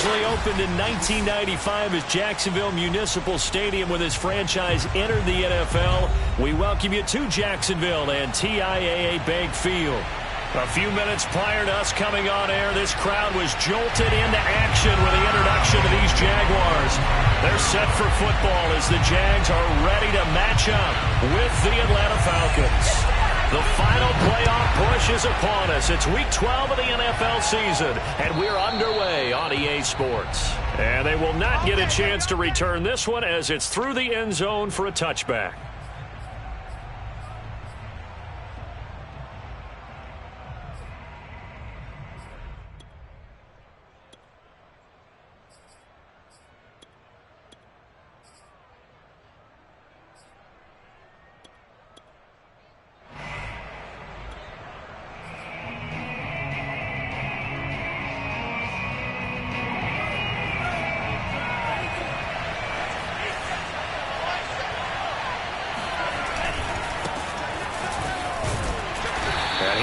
originally opened in 1995 as Jacksonville Municipal Stadium when this franchise entered the NFL. We welcome you to Jacksonville and TIAA Bank Field. A few minutes prior to us coming on air, this crowd was jolted into action with the introduction of these Jaguars. They're set for football as the Jags are ready to match up with the Atlanta Falcons. The final playoff push is upon us. It's Week 12 of the NFL season, and we're underway on EA Sports. And they will not get a chance to return this one as it's through the end zone for a touchback.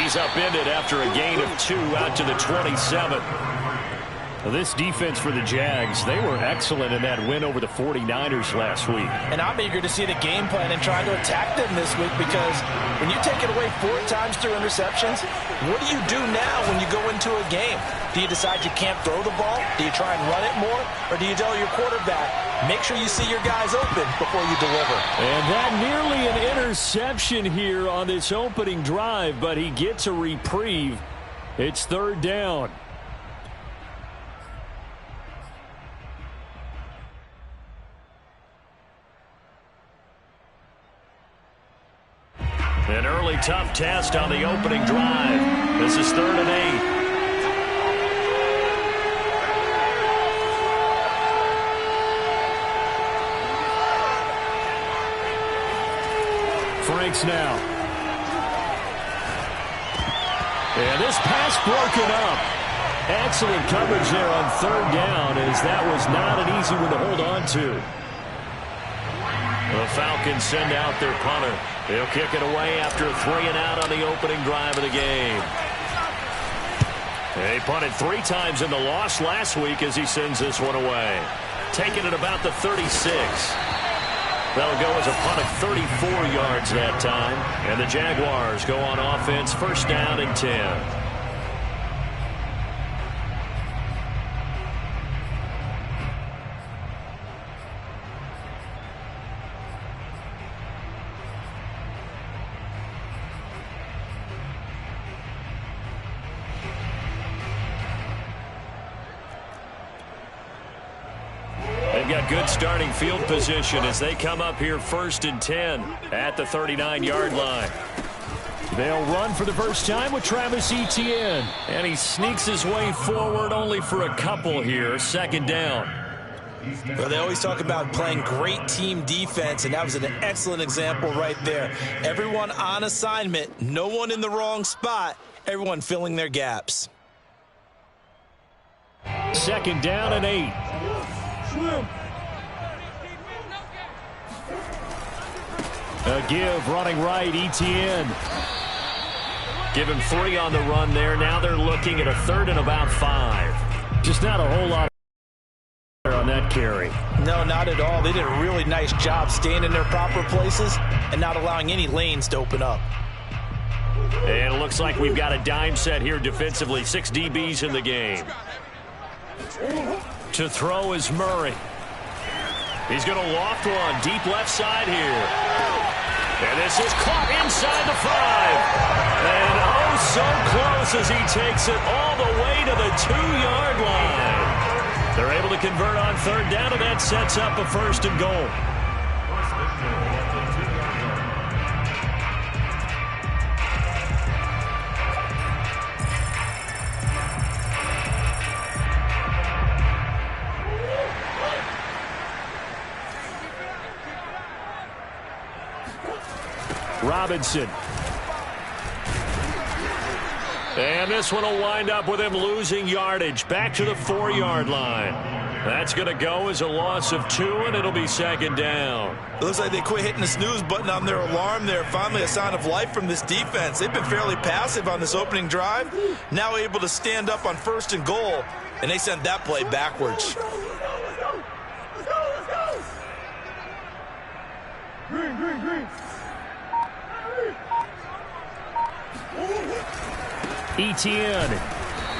He's upended after a gain of 2 out to the 27. This defense for the Jags, they were excellent in that win over the 49ers last week. And I'm eager to see the game plan and try to attack them this week, because when you take it away 4 times through interceptions, what do you do now when you go into a game? Do you decide you can't throw the ball? Do you try and run it more? Or do you tell your quarterback, make sure you see your guys open before you deliver? And that nearly an interception here on this opening drive, but he gets a reprieve. It's 3rd down. An early tough test on the opening drive. This is 3rd and 8. Franks now. And this pass broken up. Excellent coverage there on 3rd down, as that was not an easy one to hold on to. The Falcons send out their punter. He'll kick it away after a 3-and-out on the opening drive of the game. They punted 3 times in the loss last week as he sends this one away. Taking it about the 36. That'll go as a punt of 34 yards that time. And the Jaguars go on offense, 1st down and 10. Got good starting field position as they come up here 1st and 10 at the 39-yard line. They'll run for the first time with Travis Etienne. And he sneaks his way forward only for a couple here. 2nd down. Well, they always talk about playing great team defense, and that was an excellent example right there. Everyone on assignment, no one in the wrong spot, everyone filling their gaps. 2nd down and 8. A give running right, Etienne. Give him 3 on the run there. Now they're looking at a 3rd and about 5. Just not a whole lot on that carry. No, not at all. They did a really nice job staying in their proper places and not allowing any lanes to open up. And it looks like we've got a dime set here defensively. 6 DBs in the game. To throw is Murray. He's going to loft one deep left side here. And this is caught inside the 5. And oh, so close as he takes it all the way to the 2-yard line. They're able to convert on 3rd down, and that sets up a 1st and goal. Robinson. And this one will wind up with him losing yardage back to the 4-yard line. That's going to go as a loss of 2, and it'll be second down. It looks like they quit hitting the snooze button on their alarm there. Finally a sign of life from this defense. They've been fairly passive on this opening drive. Now able to stand up on 1st and goal, and they sent that play backwards. Etienne,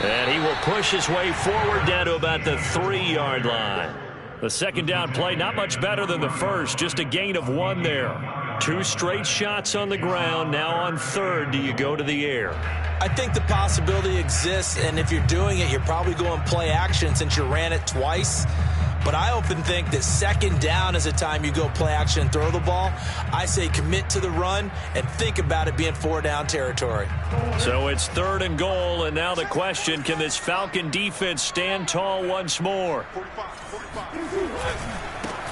and he will push his way forward down to about the 3-yard line. The second down play, not much better than the first, just a gain of 1 there. 2 straight shots on the ground. Now on 3rd, do you go to the air? I think the possibility exists, and if you're doing it, you're probably going play action since you ran it twice. But I often think that second down is a time you go play action and throw the ball. I say commit to the run and think about it being 4-down territory. So it's 3rd and goal, and now the question, can this Falcon defense stand tall once more?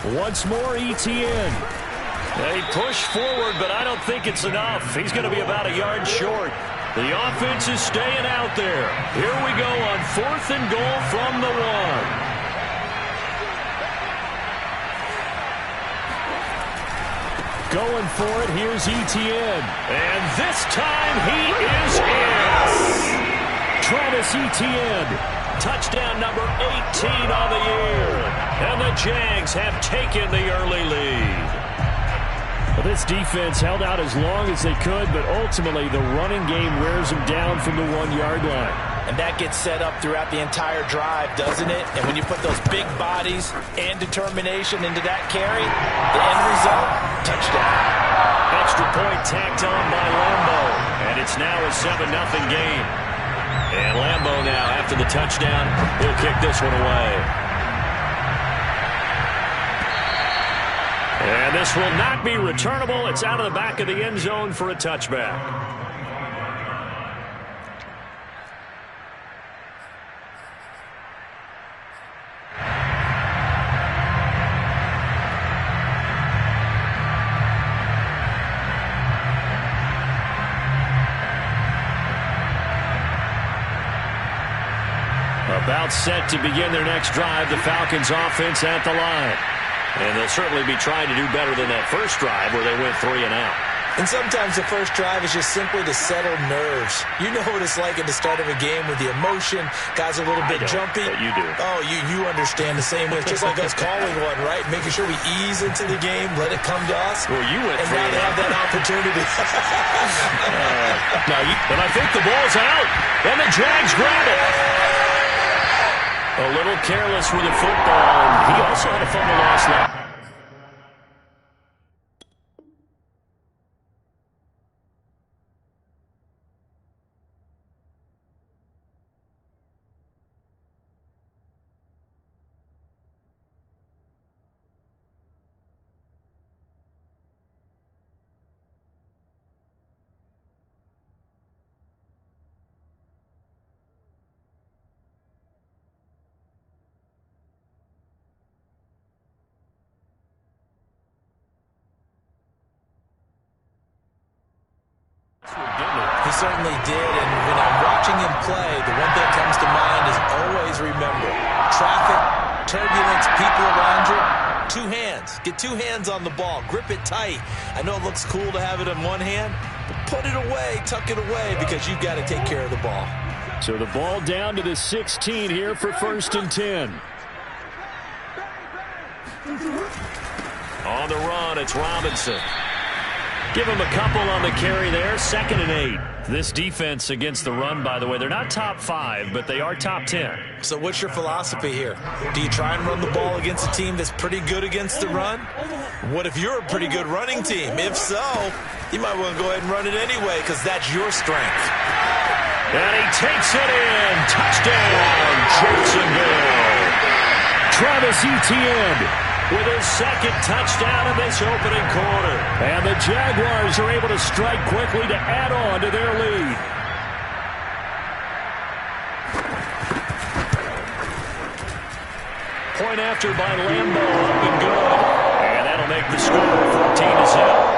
Once more, Etienne. They push forward, but I don't think it's enough. He's going to be about a yard short. The offense is staying out there. Here we go on 4th and goal from the 1. Going for it, here's Etienne. And this time he is in. Travis Etienne, touchdown number 18 on the year. And the Jags have taken the early lead. Well, this defense held out as long as they could, but ultimately the running game wears them down from the 1-yard line. And that gets set up throughout the entire drive, doesn't it? And when you put those big bodies and determination into that carry, the end result, touchdown. Extra point tacked on by Lambo. And it's now a 7-0 game. And Lambo now, after the touchdown, he'll kick this one away. And this will not be returnable. It's out of the back of the end zone for a touchback. About set to begin their next drive, the Falcons offense at the line. And they'll certainly be trying to do better than that first drive where they went 3 and out. And sometimes the first drive is just simply to settle nerves. You know what it's like at the start of a game with the emotion. Guys are a little bit jumpy. But you do. Oh, you understand the same way. It's just like us calling one, right? Making sure we ease into the game, let it come to us. Well, you went and 3 now they have that opportunity. And I think the ball's out. And the Jags grab it. A little careless with the football. And he also had a fumble last night. He certainly did, and when I'm watching him play, the one thing that comes to mind is always remember, traffic, turbulence, people around you, 2 hands. Get 2 hands on the ball. Grip it tight. I know it looks cool to have it in one hand, but put it away, tuck it away, because you've got to take care of the ball. So the ball down to the 16 here for 1st and 10. On the run, it's Robinson. Give him a couple on the carry there. 2nd and 8. This defense against the run, by the way, they're not top 5, but they are top 10. So what's your philosophy here? Do you try and run the ball against a team that's pretty good against the run? What if you're a pretty good running team? If so, you might want to go ahead and run it anyway because that's your strength. And he takes it in. Touchdown, Jacksonville. Travis Etienne with his 2nd touchdown in this opening quarter. And the Jaguars are able to strike quickly to add on to their lead. Point after by Lambo, up and good. And that'll make the score 14-0.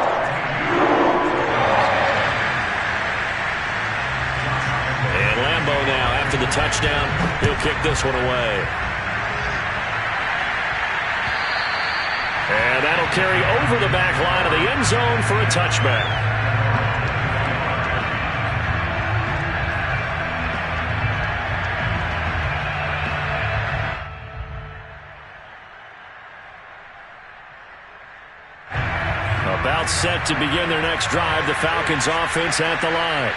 the touchdown. He'll kick this one away. And that'll carry over the back line of the end zone for a touchback. About set to begin their next drive, the Falcons offense at the line.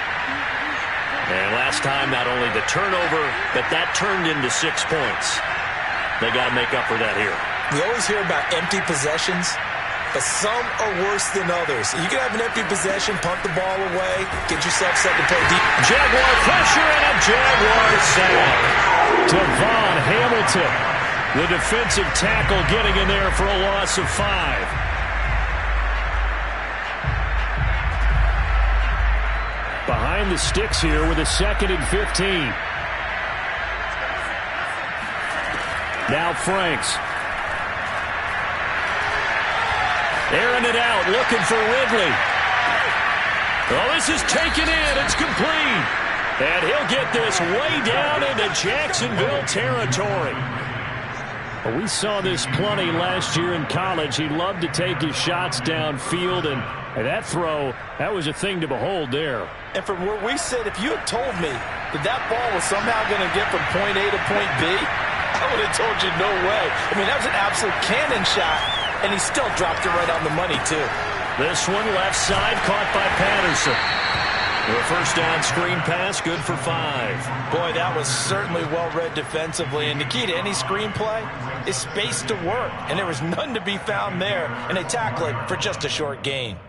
And last time, not only the turnover, but that turned into 6 points. They got to make up for that here. We always hear about empty possessions, but some are worse than others. You can have an empty possession, punt the ball away, get yourself set to play deep. Jaguar pressure and a Jaguar sack. Devon Hamilton, the defensive tackle, getting in there for a loss of 5. Behind the sticks here with a 2nd and 15. Now Franks. Airing it out, looking for Ridley. Oh, this is taken in. It's complete. And he'll get this way down into Jacksonville territory. Well, we saw this plenty last year in college. He loved to take his shots downfield, and that throw, that was a thing to behold there. And from where we sit, if you had told me that ball was somehow going to get from point A to point B, I would have told you no way. I mean, that was an absolute cannon shot, and he still dropped it right on the money, too. This one left side caught by Patterson. The first down screen pass, good for 5. Boy, that was certainly well-read defensively, and the key to any screen play is space to work, and there was none to be found there, and they tackle it for just a short gain.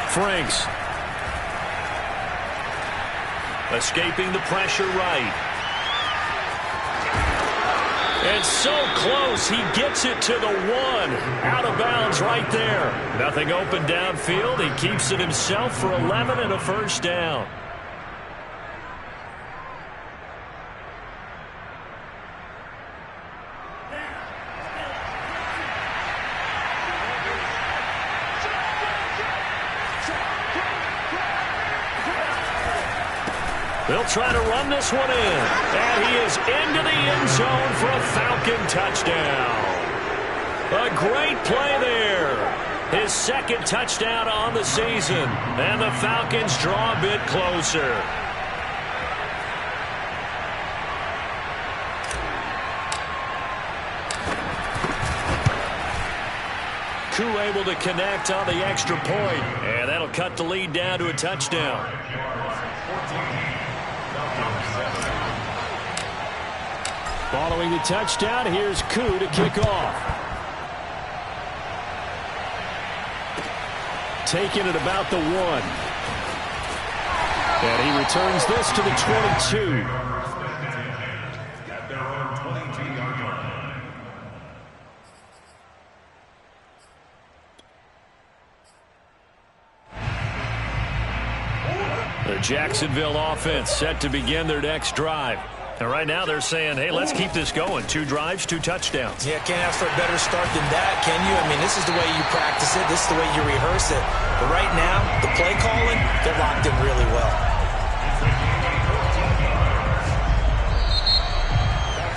Franks. Escaping the pressure right. And so close, he gets it to the 1. Out of bounds right there. Nothing open downfield. He keeps it himself for 11 and a first down. They'll try to run this one in. And he is into the end zone for a Falcon touchdown. A great play there. His 2nd touchdown on the season. And the Falcons draw a bit closer. Koo able to connect on the extra point. And that'll cut the lead down to a touchdown. Following the touchdown, here's Koo to kick off. Taking it about the 1. And he returns this to the 22. The Jacksonville offense set to begin their next drive. And right now they're saying, hey, let's keep this going. 2 drives, 2 touchdowns. Yeah, can't ask for a better start than that, can you? I mean, this is the way you practice it. This is the way you rehearse it. But right now, the play calling, they're locked in really well.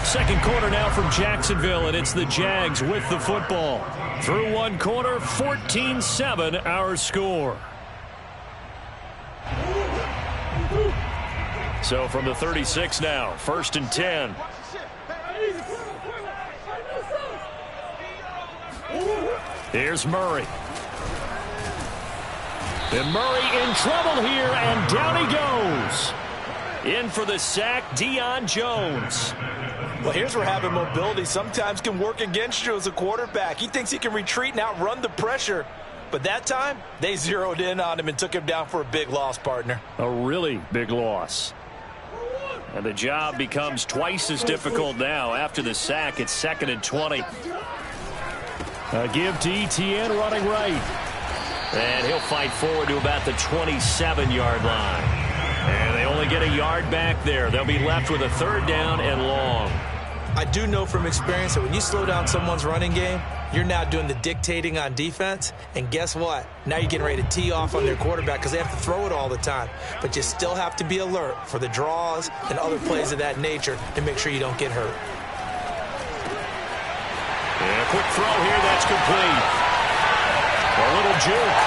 Second quarter now from Jacksonville, and it's the Jags with the football. Through 1 quarter, 14-7 our score. So from the 36 now, 1st and 10. Here's Murray. And Murray in trouble here, and down he goes. In for the sack, Deion Jones. Well, here's where having mobility sometimes can work against you as a quarterback. He thinks he can retreat and outrun the pressure. But that time, they zeroed in on him and took him down for a big loss, partner. A really big loss. And the job becomes twice as difficult now after the sack. It's 2nd and 20. A give to Etienne running right. And he'll fight forward to about the 27-yard line. And they only get a yard back there. They'll be left with a 3rd down and long. I do know from experience that when you slow down someone's running game, you're now doing the dictating on defense. And guess what? Now you're getting ready to tee off on their quarterback because they have to throw it all the time. But you still have to be alert for the draws and other plays of that nature to make sure you don't get hurt. And a quick throw here, that's complete. A little juke.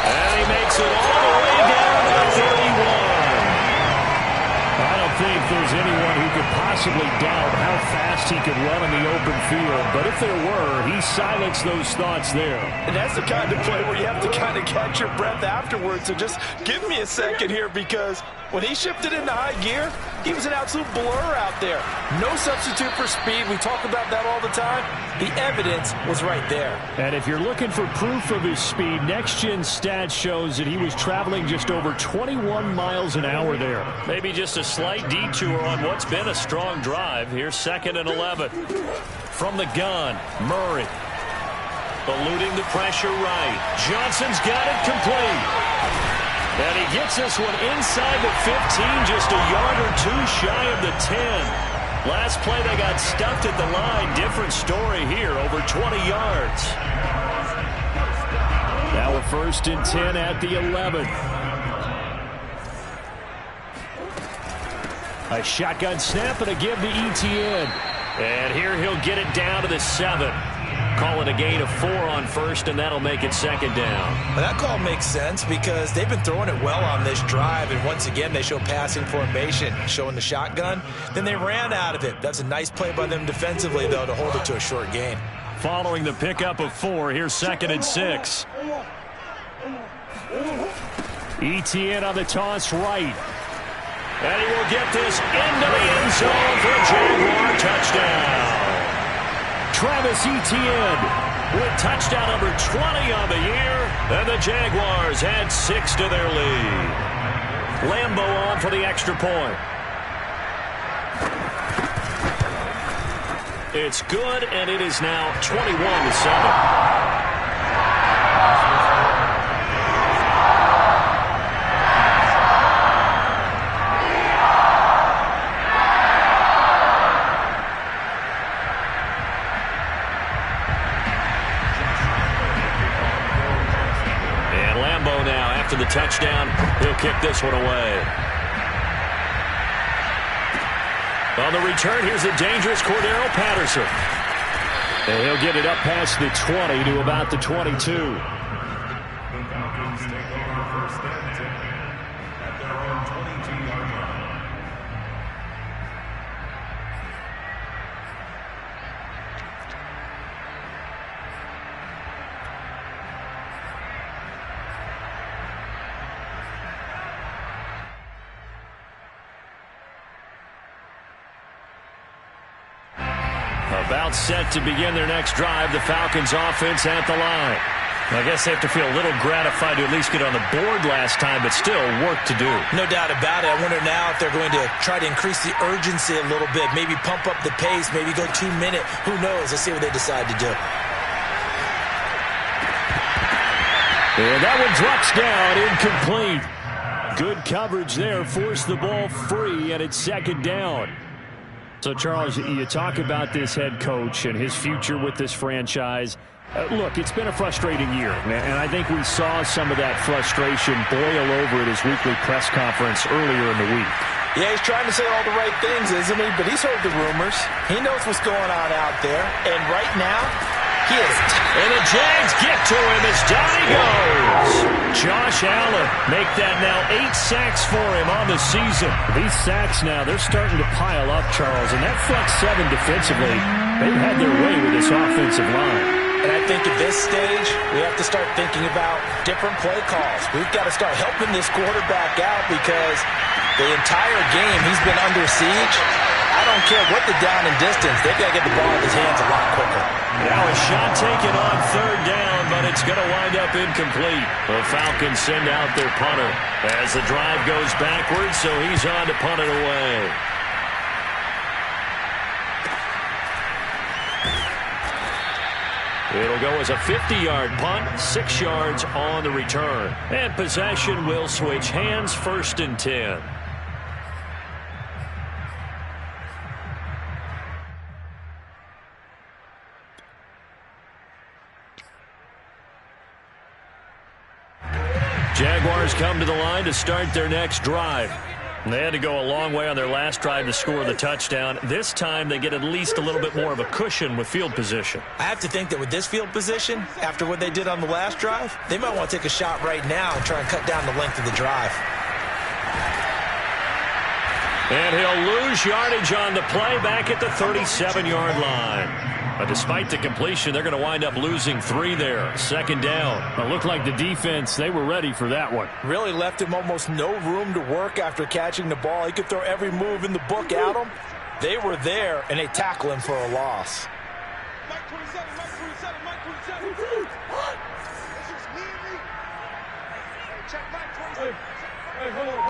And he makes it all the way down to the 31. I don't think there's anyone who could possibly doubt how fast he could run in the open field. But if there were, he silenced those thoughts there. And that's the kind of play where you have to kind of catch your breath afterwards. So just give me a second here, because when he shifted into high gear, he was an absolute blur out there. No substitute for speed. We talk about that all the time. The evidence was right there. And if you're looking for proof of his speed, Next Gen Stats shows that he was traveling just over 21 miles an hour there. Maybe just a slight detour on what's been a strong drive. Here's 2nd and 11. From the gun, Murray. Eluding the pressure right. Johnson's got it complete. And he gets this one inside the 15, just a yard or 2 shy of the 10. Last play, they got stuffed at the line. Different story here, over 20 yards. Now a 1st and 10 at the 11. A shotgun snap and a give to Etienne. And here he'll get it down to the 7. Call it a gain of 4 on 1st, and that'll make it 2nd down. Well, that call makes sense because they've been throwing it well on this drive, and once again they show passing formation, showing the shotgun. Then they ran out of it. That's a nice play by them defensively, though, to hold it to a short gain. Following the pickup of 4, here's 2nd and 6. Etienne on the toss right. And he will get this into the end zone for a Jaguar touchdown. Travis Etienne with touchdown number 20 on the year, and the Jaguars add 6 to their lead. Lambeau on for the extra point. It's good, and it is now 21-7. After the touchdown, he'll kick this one away. On the return, here's the dangerous Cordero Patterson. And he'll get it up past the 20 to about the 22. About set to begin their next drive. The Falcons offense at the line. I guess they have to feel a little gratified to at least get on the board last time, but still work to do. No doubt about it. I wonder now if they're going to try to increase the urgency a little bit, maybe pump up the pace, maybe go 2-minute. Who knows? Let's see what they decide to do. And that one drops down, incomplete. Good coverage there, forced the ball free, and it's 2nd down. So, Charles, you talk about this head coach and his future with this franchise. Look, it's been a frustrating year, and I think we saw some of that frustration boil over at his weekly press conference earlier in the week. Yeah, he's trying to say all the right things, isn't he? But he's heard the rumors. He knows what's going on out there. And right now, he is. And the Jags get to him as down he goes. Josh Allen make that now 8 sacks for him on the season. These sacks now, they're starting to pile up, Charles. And that front 7 defensively, they've had their way with this offensive line. And I think at this stage, we have to start thinking about different play calls. We've got to start helping this quarterback out because the entire game he's been under siege. I don't care what the down and distance. They've got to get the ball in his hands a lot quicker. Now a shot taken on 3rd down, but it's going to wind up incomplete. The Falcons send out their punter as the drive goes backwards, so he's on to punt it away. It'll go as a 50-yard punt, 6 yards on the return. And possession will switch hands, 1st and 10. Jaguars come to the line to start their next drive. They had to go a long way on their last drive to score the touchdown. This time they get at least a little bit more of a cushion with field position. I have to think that with this field position, after what they did on the last drive, they might want to take a shot right now and try and cut down the length of the drive. And he'll lose yardage on the play back at the 37-yard line. But despite the completion, they're going to wind up losing 3 there. Second down. It looked like the defense, they were ready for that one. Really left him almost no room to work after catching the ball. He could throw every move in the book at him. They were there, and they tackle him for a loss. Mike 27, Mike 27, Mike 27. What? This is me and me. Hey, check Mike 27. Hey, hold on.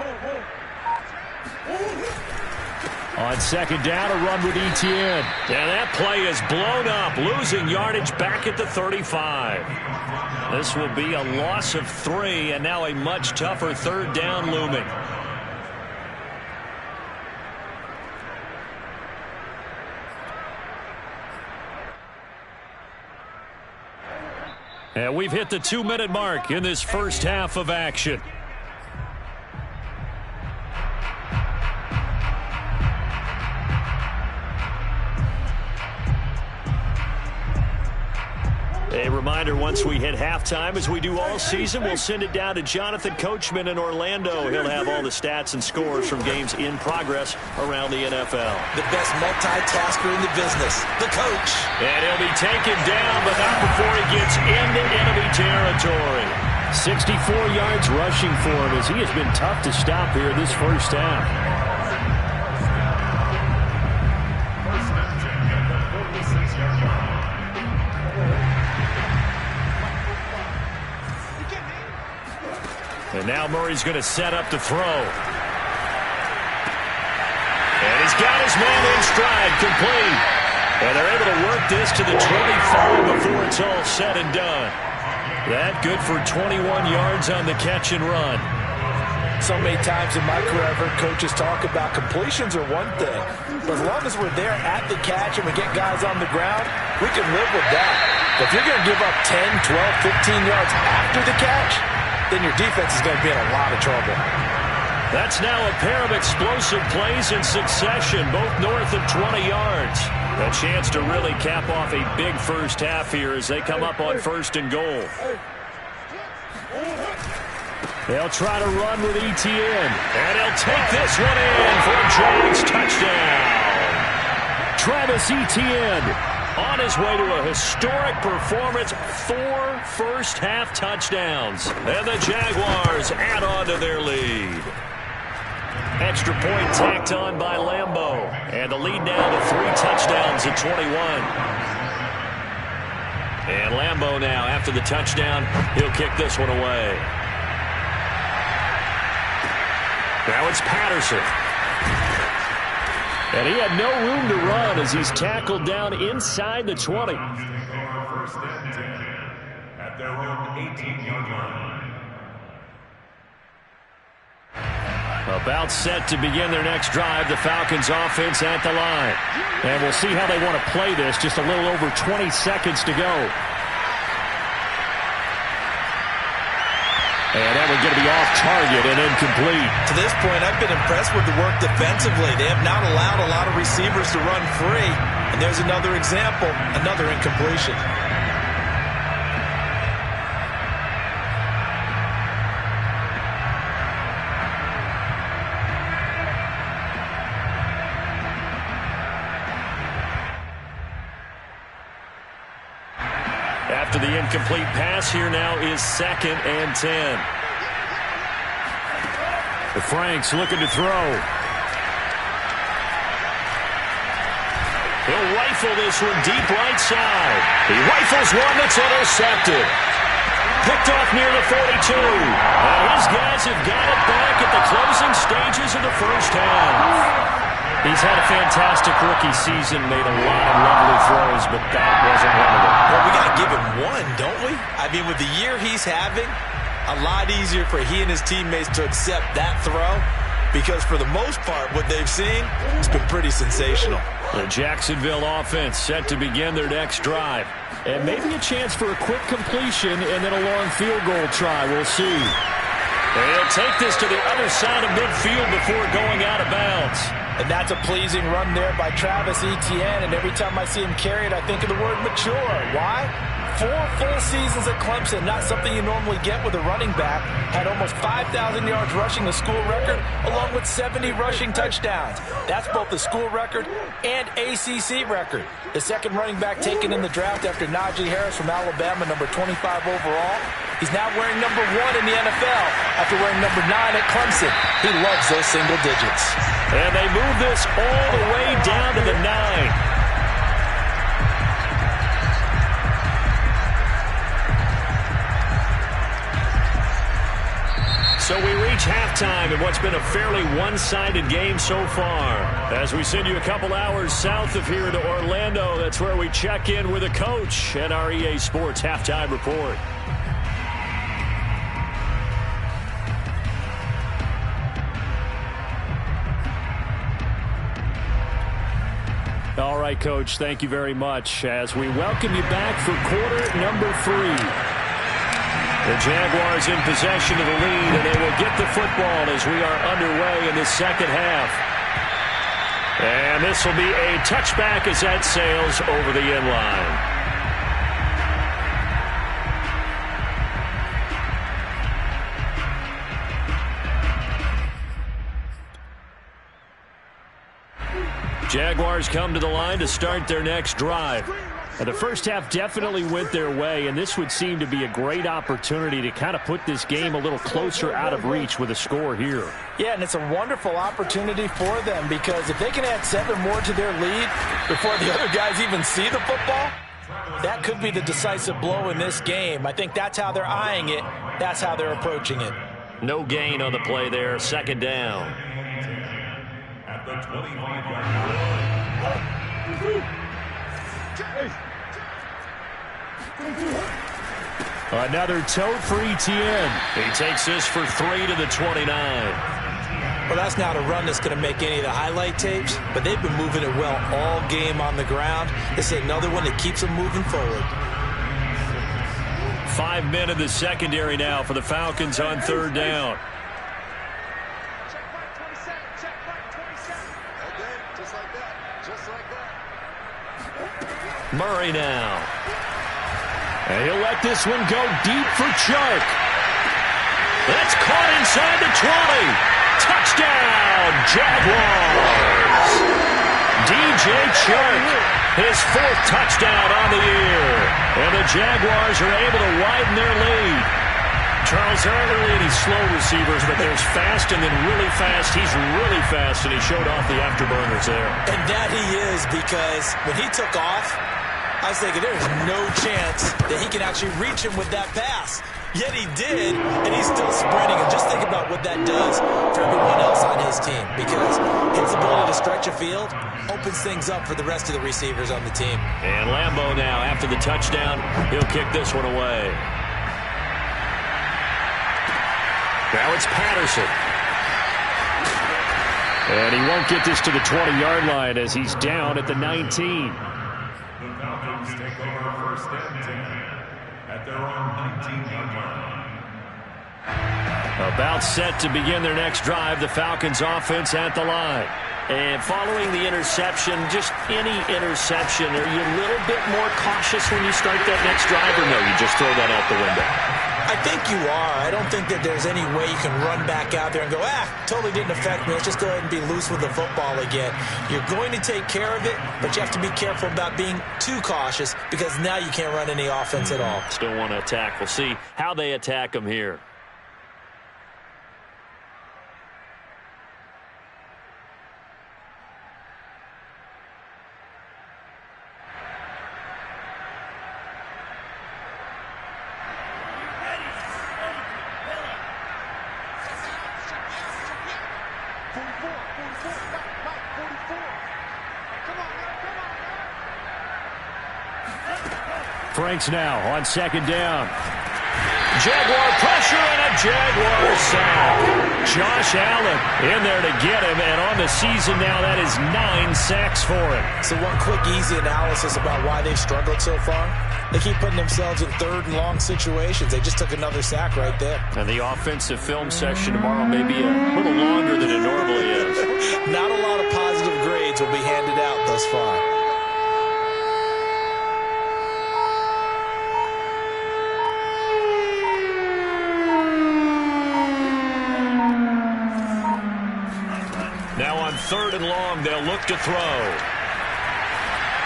On second down, a run with Etienne. And that play is blown up, losing yardage back at the 35. This will be a loss of 3, and now a much tougher third down looming. And we've hit the 2-minute mark in this first half of action. A reminder, once we hit halftime, as we do all season, we'll send it down to Jonathan Coachman in Orlando. He'll have all the stats and scores from games in progress around the NFL. The best multitasker in the business, the coach. And he'll be taken down, but not before he gets into enemy territory. 64 yards rushing for him, as he has been tough to stop here this first half. And now Murray's going to set up to throw. And he's got his man in stride, complete. And they're able to work this to the 25 before it's all said and done. That good for 21 yards on the catch and run. So many times in my career, I've heard coaches talk about completions are one thing. But as long as we're there at the catch and we get guys on the ground, we can live with that. But if you're going to give up 10, 12, 15 yards after the catch, then your defense is going to be in a lot of trouble. That's now a pair of explosive plays in succession, both north of 20 yards. A chance to really cap off a big first half here as they come up on 1st and goal. They'll try to run with Etienne. And he'll take this one in for a Jags touchdown. Travis Etienne on his way to a historic performance, 4 first-half touchdowns. And the Jaguars add on to their lead. Extra point tacked on by Lambeau. And the lead now to 3 touchdowns at 21. And Lambeau now, after the touchdown, he'll kick this one away. Now it's Patterson. And he had no room to run as he's tackled down inside the 20. First and 10 at their own 18-yard line. About set to begin their next drive, the Falcons offense at the line. And we'll see how they want to play this. Just a little over 20 seconds to go. And that one's going to be off target and incomplete. To this point, I've been impressed with the work defensively. They have not allowed a lot of receivers to run free. And there's another example, another incompletion. After the incomplete pass, here now is 2nd and 10. The Franks looking to throw. He'll rifle this one deep right side. He rifles one that's intercepted. Picked off near the 42. His guys have got it back at the closing stages of the first half. He's had a fantastic rookie season, made a lot of lovely throws, but that wasn't one of them. Well, we got to give him one, don't we? I mean, with the year he's having, a lot easier for he and his teammates to accept that throw because for the most part, what they've seen has been pretty sensational. The Jacksonville offense set to begin their next drive. And maybe a chance for a quick completion and then a long field goal try. We'll see. He'll take this to the other side of midfield before going out of bounds. And that's a pleasing run there by Travis Etienne. And every time I see him carry it, I think of the word mature. Why? 4 full seasons at Clemson, not something you normally get with a running back. Had almost 5,000 yards rushing, the school record, along with 70 rushing touchdowns. That's both the school record and ACC record. The second running back taken in the draft after Najee Harris from Alabama, number 25 overall. He's now wearing number 1 in the NFL after wearing number 9 at Clemson. He loves those single digits. And they move this all the way down to the 9. So we reach halftime in what's been a fairly one-sided game so far. As we send you a couple hours south of here to Orlando, that's where we check in with a coach at our EA Sports Halftime Report. All right, Coach, thank you very much as we welcome you back for quarter number 3. The Jaguars in possession of the lead, and they will get the football as we are underway in the second half. And this will be a touchback as that sails over the end line. Jaguars come to the line to start their next drive. Now, the first half definitely went their way, and this would seem to be a great opportunity to kind of put this game a little closer out of reach with a score here. Yeah, and it's a wonderful opportunity for them because if they can add 7 more to their lead before the other guys even see the football, that could be the decisive blow in this game. I think that's how they're eyeing it. That's how they're approaching it. No gain on the play there. Second down. At the 25-yard line. Another tote for Etienne. He takes this for 3 to the 29. Well, that's not a run that's going to make any of the highlight tapes, but they've been moving it well all game on the ground. This is another one that keeps them moving forward. 5 men in the secondary now for the Falcons on third down. Murray now. And he'll let this one go deep for Chark. That's caught inside the 20. Touchdown, Jaguars. DJ Chark, his 4th touchdown on the year. And the Jaguars are able to widen their lead. Charles, there aren't really any slow receivers, but there's fast and then really fast. He's really fast, and he showed off the afterburners there. And that he is, because when he took off, I was thinking there's no chance that he can actually reach him with that pass. Yet he did, and he's still sprinting. And just think about what that does for everyone else on his team, because his ability to stretch a field opens things up for the rest of the receivers on the team. And Lambeau now, after the touchdown, he'll kick this one away. Now it's Patterson. And he won't get this to the 20-yard line as he's down at the 19. The Falcons take over first and 10 at their own 19-yard line. About set to begin their next drive, the Falcons offense at the line. And following the interception, just any interception, are you a little bit more cautious when you start that next drive, or no, you just throw that out the window? I think you are. I don't think that there's any way you can run back out there and go, totally didn't affect me. Let's just go ahead and be loose with the football again. You're going to take care of it, but you have to be careful about being too cautious because now you can't run any offense at all. Still want to attack. We'll see how they attack them here. Franks now on second down. Jaguar pressure and a Jaguar sack. Josh Allen in there to get him, and on the season now, that is 9 sacks for him. So one quick, easy analysis about why they've struggled so far. They keep putting themselves in third and long situations. They just took another sack right there. And the offensive film session tomorrow may be a little longer than it normally is. Not a lot of positive grades will be handed out thus far. Now on 3rd and long, they'll look to throw.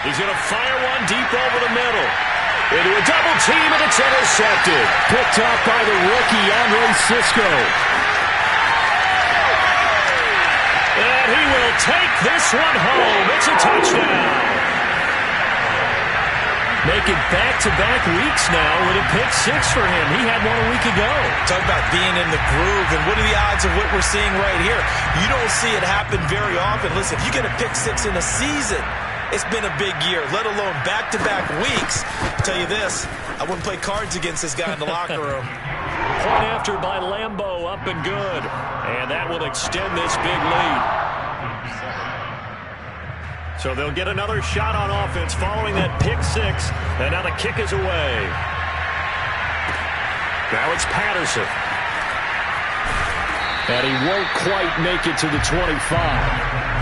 He's going to fire one deep over the middle. Into a double team, and it's intercepted. Picked up by the rookie, Andre Cisco. And he will take this one home. It's a touchdown. Making back-to-back weeks now with a pick 6 for him. He had one a week ago. Talk about being in the groove, and what are the odds of what we're seeing right here? You don't see it happen very often. Listen, if you get a pick 6 in a season, it's been a big year, let alone back-to-back weeks. I'll tell you this, I wouldn't play cards against this guy in the locker room. Point after by Lambeau, up and good. And that will extend this big lead. So they'll get another shot on offense following that pick 6. And now the kick is away. Now it's Patterson. And he won't quite make it to the 25.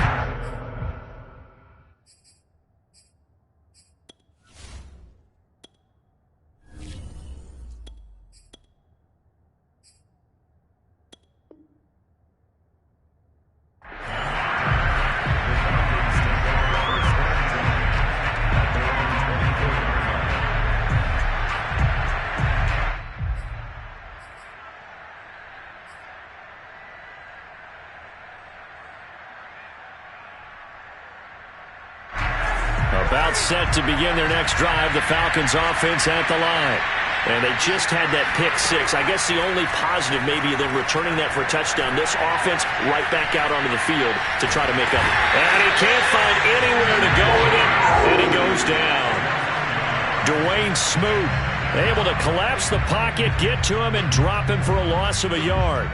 About set to begin their next drive, the Falcons offense at the line. And they just had that pick 6. I guess the only positive maybe than returning that for a touchdown. This offense right back out onto the field to try to make up. And he can't find anywhere to go with it. And he goes down. Dwayne Smoot able to collapse the pocket, get to him, and drop him for a loss of a yard.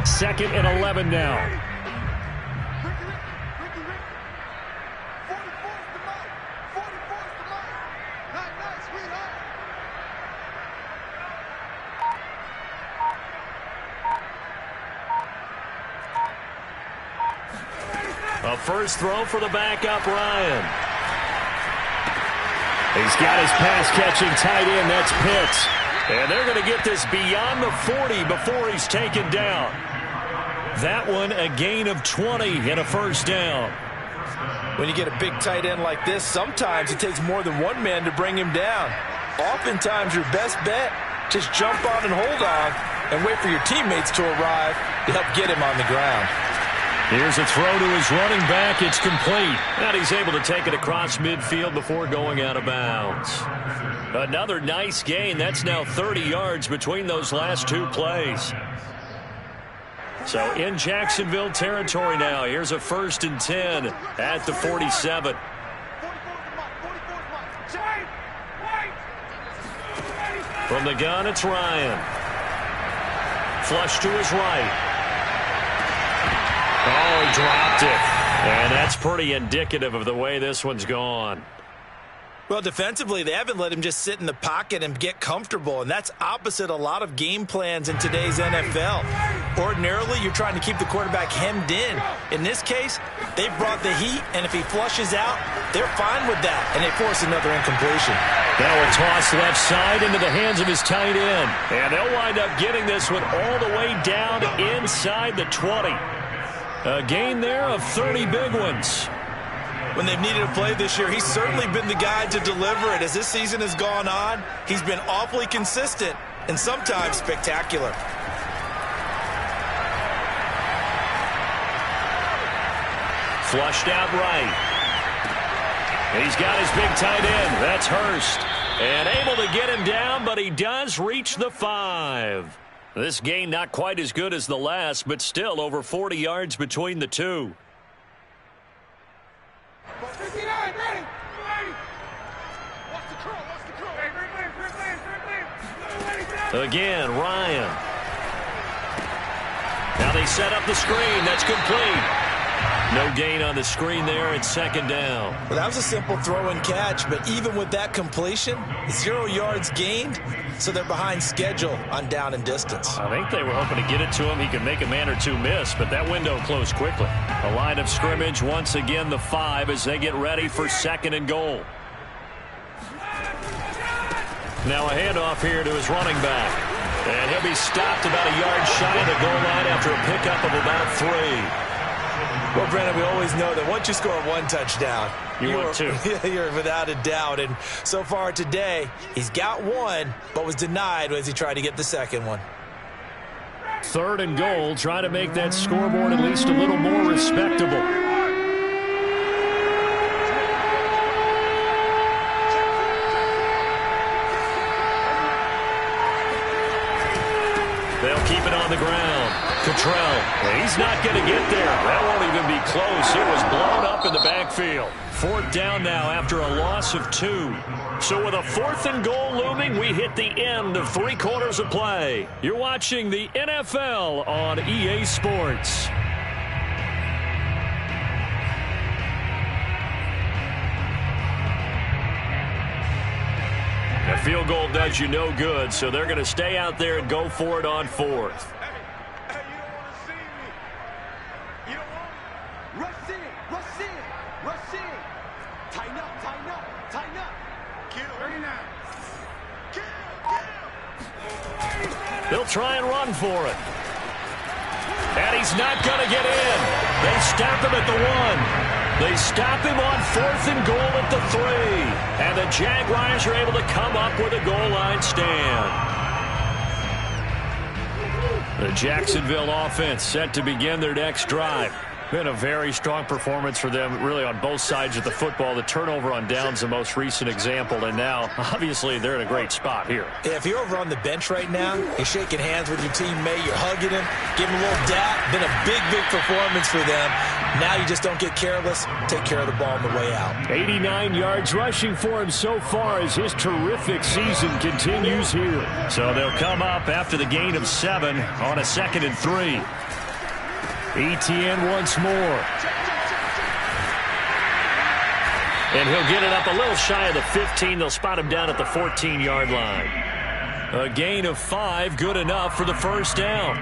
2nd and 11 now. A first throw for the backup, Ryan. He's got his pass-catching tight end. That's Pitts. And they're going to get this beyond the 40 before he's taken down. That one, a gain of 20 and a first down. When you get a big tight end like this, sometimes it takes more than one man to bring him down. Oftentimes, your best bet, just jump on and hold on and wait for your teammates to arrive to help get him on the ground. Here's a throw to his running back. It's complete. And he's able to take it across midfield before going out of bounds. Another nice gain. That's now 30 yards between those last 2 plays. So in Jacksonville territory now. Here's a 1st and 10 at the 47. From the gun, it's Ryan. Flush to his right. Oh, he dropped it. And that's pretty indicative of the way this one's gone. Well, defensively, they haven't let him just sit in the pocket and get comfortable, and that's opposite a lot of game plans in today's NFL. Ordinarily, you're trying to keep the quarterback hemmed in. In this case, they brought the heat, and if he flushes out, they're fine with that, and they force another incompletion. Now a toss left side into the hands of his tight end. And they'll wind up getting this one all the way down inside the 20. A gain there of 30 big ones. When they've needed a play this year, he's certainly been the guy to deliver it. As this season has gone on, he's been awfully consistent and sometimes spectacular. Flushed out right. He's got his big tight end. That's Hurst. And able to get him down, but he does reach the 5. This gain not quite as good as the last, but still over 40 yards between the two. 59, ready. Watch the curl, watch the curl. Again, Ryan. Now they set up the screen. That's complete. No gain on the screen there. It's second down. Well, that was a simple throw and catch, but even with that completion, 0 yards gained, so they're behind schedule on down and distance. I think they were hoping to get it to him. He could make a man or two miss, but that window closed quickly. A line of scrimmage, once again the 5 as they get ready for second and goal. Now a handoff here to his running back. And he'll be stopped about a yard shy of the goal line after a pickup of about 3. Well, Brandon, we always know that once you score 1 touchdown, you're 2. You're without a doubt. And so far today, he's got 1, but was denied as he tried to get the second one. Third and goal, trying to make that scoreboard at least a little more respectable. They'll keep it on the ground. Cottrell, he's not going to get there. That won't even be close. It was blown up in the backfield. 4th down now after a loss of 2. So with a 4th and goal looming, we hit the end of 3 quarters of play. You're watching the NFL on EA Sports. A field goal does you no good, so they're going to stay out there and go for it on 4th. They'll try and run for it. And he's not going to get in. They stop him at the 1. They stop him on 4th and goal at the 3. And the Jaguars are able to come up with a goal line stand. The Jacksonville offense set to begin their next drive. Been a very strong performance for them, really, on both sides of the football. The turnover on downs, the most recent example, and now, obviously, they're in a great spot here. Yeah, if you're over on the bench right now, you're shaking hands with your teammate, you're hugging him, giving him a little dap. Been a big, big performance for them. Now you just don't get careless. Take care of the ball on the way out. 89 yards rushing for him so far as his terrific season continues here. So they'll come up after the gain of 7 on a 2nd and 3. Etienne once more. And he'll get it up a little shy of the 15. They'll spot him down at the 14-yard line. A gain of 5, good enough for the first down.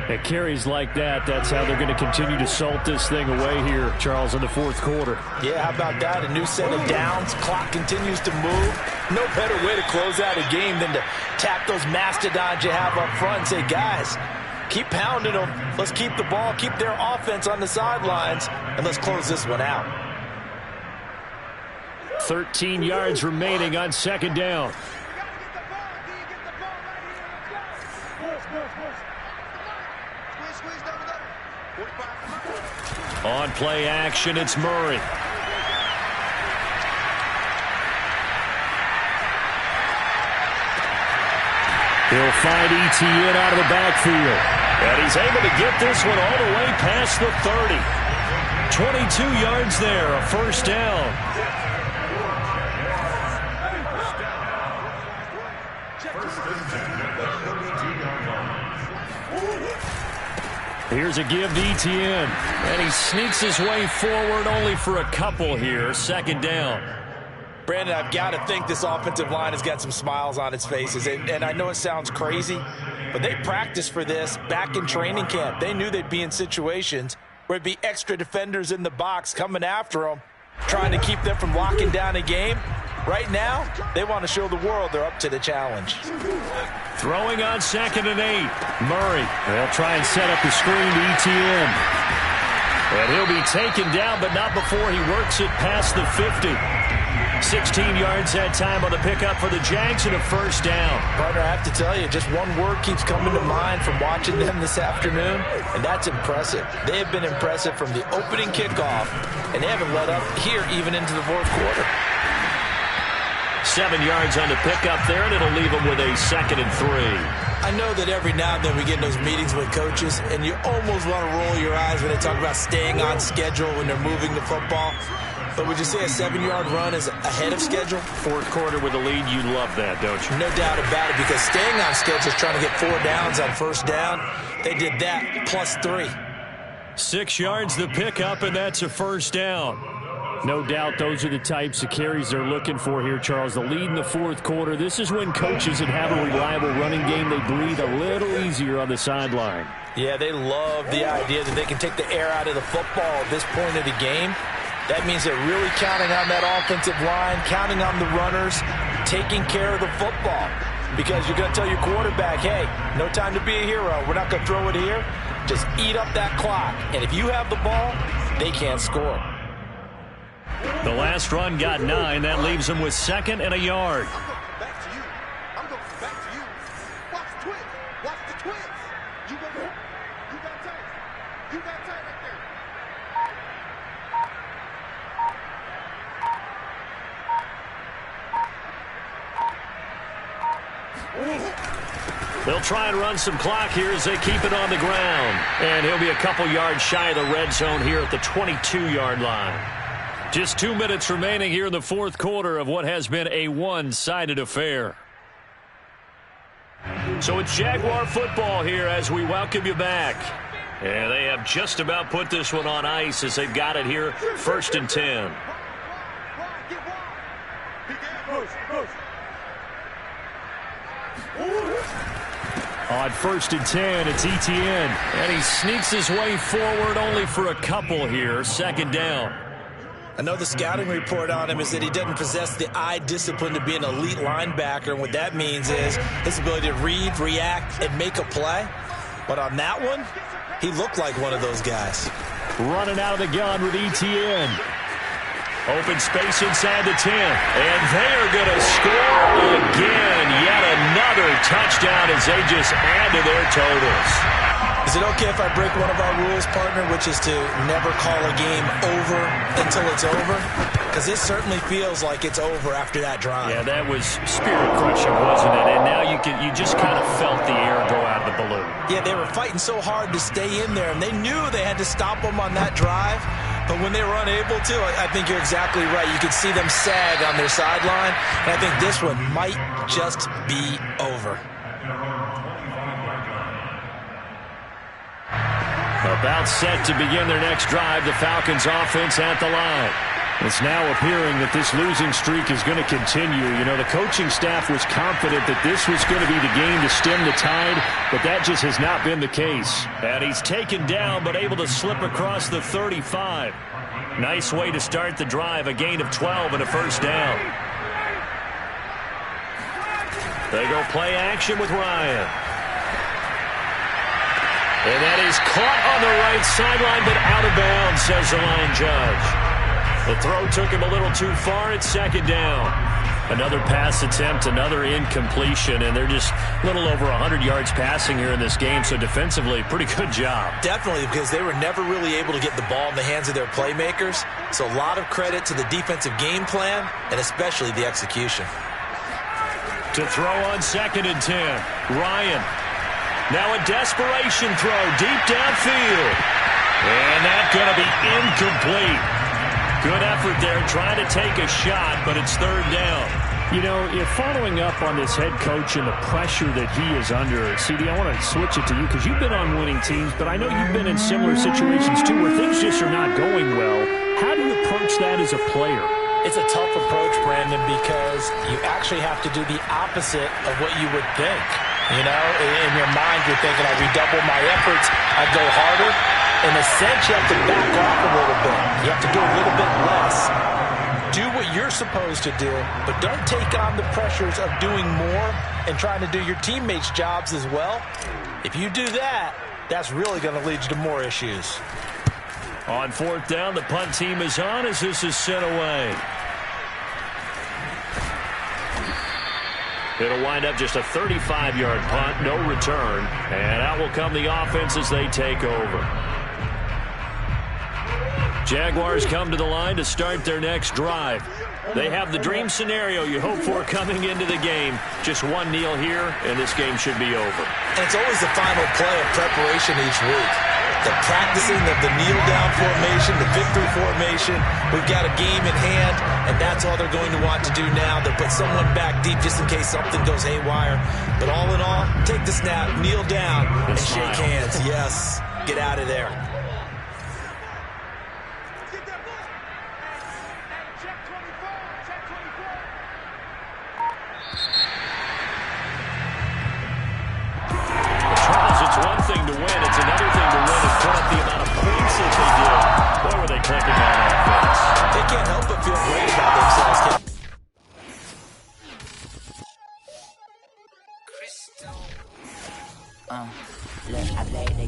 At carries like that, that's how they're going to continue to salt this thing away here, Charles, in the 4th quarter. Yeah, how about that? A new set of downs. Clock continues to move. No better way to close out a game than to tap those mastodons you have up front and say, guys, keep pounding them. Let's keep the ball, keep their offense on the sidelines, and let's close this one out. 13 yards remaining on 2nd down. On play action, it's Murray. He'll find Etienne out of the backfield. And he's able to get this one all the way past the 30. 22 yards there, a first down. Here's a give to Etienne. And he sneaks his way forward only for a couple here. 2nd down. Brandon, I've got to think this offensive line has got some smiles on its faces. And I know it sounds crazy, but they practiced for this back in training camp. They knew they'd be in situations where there'd be extra defenders in the box coming after them, trying to keep them from locking down a game. Right now, they want to show the world they're up to the challenge. Throwing on 2nd and 8. Murray, they'll try and set up the screen to Etienne. And he'll be taken down, but not before he works it past the 50. 16 yards that time on the pickup for the Jags and a first down. Partner, I have to tell you, just one word keeps coming to mind from watching them this afternoon, and that's impressive. They have been impressive from the opening kickoff, and they haven't let up here even into the 4th quarter. 7 yards on the pickup there, and it'll leave them with a 2nd and 3. I know that every now and then we get in those meetings with coaches, and you almost want to roll your eyes when they talk about staying on schedule when they're moving the football. But would you say a 7-yard run is ahead of schedule? Fourth quarter with a lead, you love that, don't you? No doubt about it, because staying on schedule is trying to get 4 downs on first down. They did that plus 3. 6 yards the pickup, and that's a first down. No doubt those are the types of carries they're looking for here, Charles. The lead in the fourth quarter. This is when coaches that have a reliable running game, they breathe a little easier on the sideline. Yeah, they love the idea that they can take the air out of the football at this point of the game. That means they're really counting on that offensive line, counting on the runners, taking care of the football. Because you're going to tell your quarterback, hey, no time to be a hero. We're not going to throw it here. Just eat up that clock. And if you have the ball, they can't score. The last run got 9. That leaves them with 2nd and a yard. I'm going back to you. I'm going back to you. Watch the twins. Watch the twins. You got tight. You got tight right there. They'll try and run some clock here as they keep it on the ground. And he'll be a couple yards shy of the red zone here at the 22-yard line. Just 2 minutes remaining here in the fourth quarter of what has been a one-sided affair. So it's Jaguar football here as we welcome you back. And they have just about put this one on ice as they've got it here, 1st and 10. On 1st and 10, it's Etienne. And he sneaks his way forward only for a couple here, 2nd down. I know the scouting report on him is that he doesn't possess the eye discipline to be an elite linebacker. And what that means is his ability to read, react, and make a play. But on that one, he looked like one of those guys. Running out of the gun with Etienne. Open space inside the 10. And they are going to score again. Yet another touchdown as they just add to their totals. Is it okay if I break one of our rules, partner, which is to never call a game over until it's over? Because it certainly feels like it's over after that drive. Yeah, that was spirit-crushing, wasn't it? And now you just kind of felt the air go out of the balloon. Yeah, they were fighting so hard to stay in there, and they knew they had to stop them on that drive. But when they were unable to, I think you're exactly right. You could see them sag on their sideline, and I think this one might just be over. About set to begin their next drive, the Falcons offense at the line. It's now appearing that this losing streak is going to continue. You know, the coaching staff was confident that this was going to be the game to stem the tide, but that just has not been the case. And he's taken down, but able to slip across the 35. Nice way to start the drive, a gain of 12 and a first down. They go play action with Ryan. And that is caught on the right sideline, but out of bounds, says the line judge. The throw took him a little too far. It's 2nd down. Another pass attempt, another incompletion, and they're just a little over 100 yards passing here in this game, so defensively, pretty good job. Definitely, because they were never really able to get the ball in the hands of their playmakers, so a lot of credit to the defensive game plan, and especially the execution. To throw on 2nd and 10, Ryan. Now a desperation throw deep downfield. And that's going to be incomplete. Good effort there trying to take a shot, but it's 3rd down. You know, if following up on this head coach and the pressure that he is under, CD, I want to switch it to you because you've been on winning teams, but I know you've been in similar situations too where things just are not going well. How do you approach that as a player? It's a tough approach, Brandon, because you actually have to do the opposite of what you would think. You know, in your mind, you're thinking, I redouble my efforts, I go harder. In a sense, you have to back off a little bit. You have to do a little bit less. Do what you're supposed to do, but don't take on the pressures of doing more and trying to do your teammates' jobs as well. If you do that, that's really going to lead you to more issues. On 4th down, the punt team is on as this is sent away. It'll wind up just a 35-yard punt, no return. And out will come the offense as they take over. Jaguars come to the line to start their next drive. They have the dream scenario you hope for coming into the game. Just one kneel here, and this game should be over. And it's always the final play of preparation each week. the practicing of the kneel-down formation, the victory formation. We've got a game in hand, and that's all they're going to want to do now. They'll put someone back deep just in case something goes haywire. But all in all, take the snap, kneel down, and shake hands. Yes, get out of there. It's one thing to win. It's another thing to win and put up the amount of points that they did. Boy, were they clicking on offense. They can't help but feel great about themselves. Look, I played the